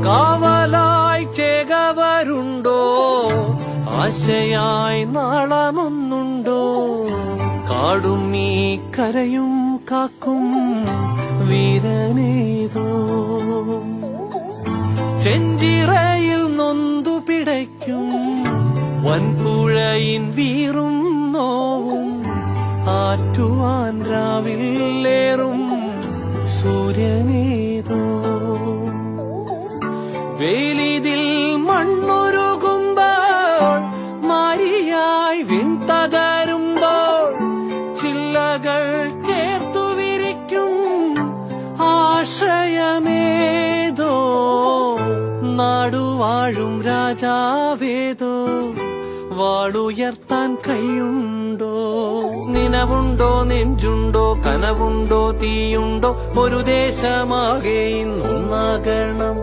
കാവലായി ചേകവരുണ്ടോ, ആശയായി നാളമൊന്നുണ്ടോ? കാടും ഈ കരയും കാക്കും വീരനേതോ, ചെഞ്ചിറയിൽ നൊന്തു പിടയ്ക്കും വൻപുഴയിൻ വീറും നോവും, ആറ്റുവാൻ രാവിലേറും സൂര്യനേതോ. വേലിതിൽ മണ്ണുരുകുമ്പോൾ മാരിയായി വിൺതകരുമ്പോൾ, ചില്ലകൾ ചേർത്തു വിരിക്കും ആശ്രയമേതോ. നാടുവാഴും രാജാവേതോ, വാളുയർത്താൻ കൈയുണ്ടോ? നിനവുണ്ടോ, നെഞ്ചുണ്ടോ, കനവുണ്ടോ, തീയുണ്ടോ? ഒരു ദേശമാകെ ഇന്നൊന്നാകണം.